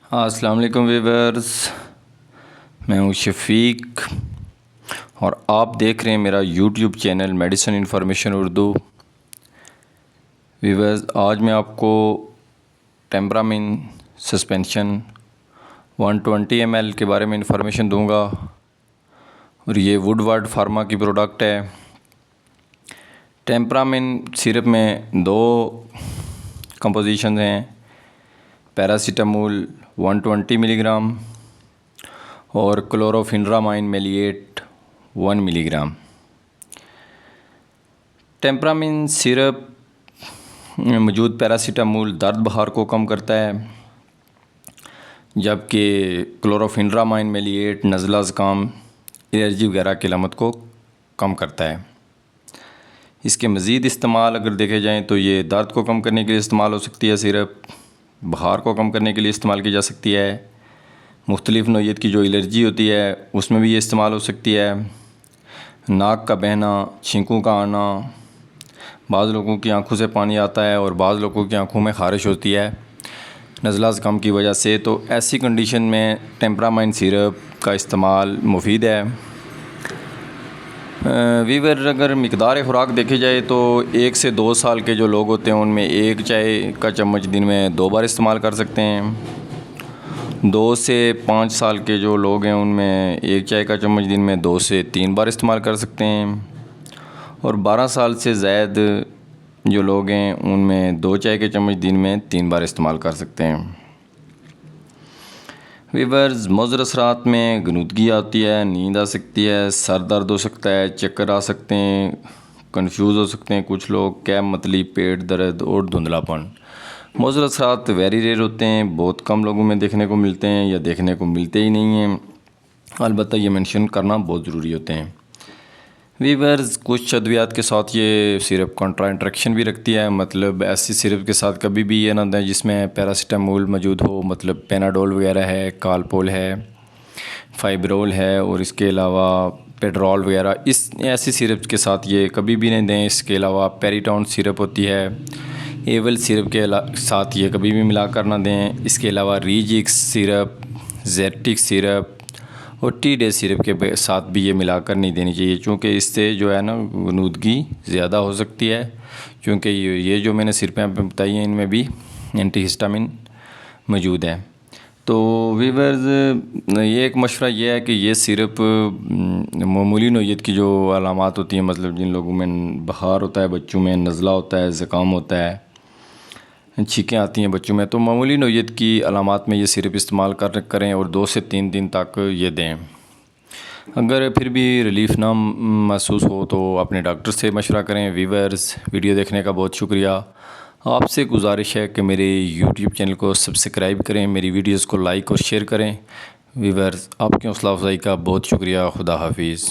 अस्सलाम वालेकुम व्यूअर्स, मैं हूँ शफीक और आप देख रहे हैं मेरा YouTube channel medicine information Urdu. Viewers, आज मैं आपको टेम्परामिन सस्पेंशन 120 ml के बारे में इंफॉर्मेशन दूंगा और ये वुडवर्ड फार्मा की प्रोडक्ट है। टेम्परामिन सिरप में दो कंपोजिशन हैं, पैरासीटामोल 120 मिलीग्राम और क्लोरोफिनरामाइन मेलिएट 1 मिलीग्राम। टेम्परामिन सिरप में मौजूद पैरासीटामोल दर्द बुखार को कम करता है, जबकि क्लोरोफिनरामाइन मेलिएट नज़ला ज़ुकाम एलर्जी वगैरह की अलामत को कम करता है। इसके मज़ीद इस्तेमाल अगर देखे जाएँ तो ये दर्द को कम करने के लिए इस्तेमाल हो सकती है, सिरप बुखार को कम करने के लिए इस्तेमाल की जा सकती है, मुख्तलिफ़ नौइयत की जो एलर्जी होती है उसमें भी ये इस्तेमाल हो सकती है। नाक का बहना, छींकों का आना, बाज़ लोगों की आंखों से पानी आता है और बाज़ लोगों की आंखों में ख़ारिश होती है नज़ला ज़ुकाम की वजह से, तो ऐसी कंडीशन में टेम्परामाइन सिरप का इस्तेमाल मुफीद है। वीवर अगर मिकदार खुराक देखी जाए तो 1 से 2 साल के जो लोग होते हैं उनमें 1 चाय का चम्मच दिन में 2 बार इस्तेमाल कर सकते हैं। 2 से 5 साल के जो लोग हैं उनमें 1 चाय का चम्मच दिन में 2 से 3 बार इस्तेमाल कर सकते हैं और 12 साल से ज़ायद जो लोग हैं उनमें 2 चाय के चम्मच दिन में 3 बार इस्तेमाल कर सकते हैं। वीवर्स, मुज़र असरात में गनुदगी आती है, नींद आ सकती है, सर दर्द हो सकता है, चक्कर आ सकते हैं, कंफ्यूज हो सकते हैं कुछ लोग, कैब मतली, पेट दर्द और धुंधलापन। मुज़र असरात वेरी रेयर होते हैं, बहुत कम लोगों में देखने को मिलते हैं या देखने को मिलते ही नहीं हैं, अलबत्ता ये मेंशन करना बहुत ज़रूरी होते हैं। वीवर्स, कुछ अद्वियात के साथ ये सिरप कॉन्ट्रा इंट्रैक्शन भी रखती है, मतलब ऐसी सिरप के साथ कभी भी ये ना दें जिसमें पैरासीटामोल मौजूद हो, मतलब पेनाडोल वगैरह है, कालपोल है, फाइब्रोल है और इसके अलावा पेड्रोल वगैरह, इस ऐसी सिरप के साथ ये कभी भी नहीं दें। इसके अलावा पेरिटॉन सिरप होती है, एवल सिरप के साथ ये कभी भी मिला कर ना दें। इसके अलावा रीजिक्स सिरप, जेटिक सिरप और टी डे सिरप के साथ भी ये मिलाकर नहीं देनी चाहिए, क्योंकि इससे जो है ना गनुदगी ज़्यादा हो सकती है, क्योंकि ये जो मैंने सिरपें यहाँ पे बताई हैं इनमें भी एंटीहिस्टामिन मौजूद है। तो वीवर्स, ये एक मशवरा ये है कि ये सिरप मामूली नौइयत की जो अलामात होती हैं, मतलब जिन लोगों में बुखार होता है, बच्चों में नज़ला होता है, ज़ुकाम होता है, छींकें आती हैं बच्चों में, तो मामूली नौइयत की अलामात में ये सिरप इस्तेमाल करें और 2 से 3 दिन तक ये दें। अगर फिर भी रिलीफ़ ना महसूस हो तो अपने डॉक्टर से मशवरा करें। वीवर्स, वीडियो देखने का बहुत शुक्रिया। आपसे गुजारिश है कि मेरे यूट्यूब चैनल को सब्सक्राइब करें, मेरी वीडियोज़ को लाइक और शेयर करें। वीवर्स, आपकी हौसला अफजाई का बहुत शुक्रिया। खुदा हाफिज़।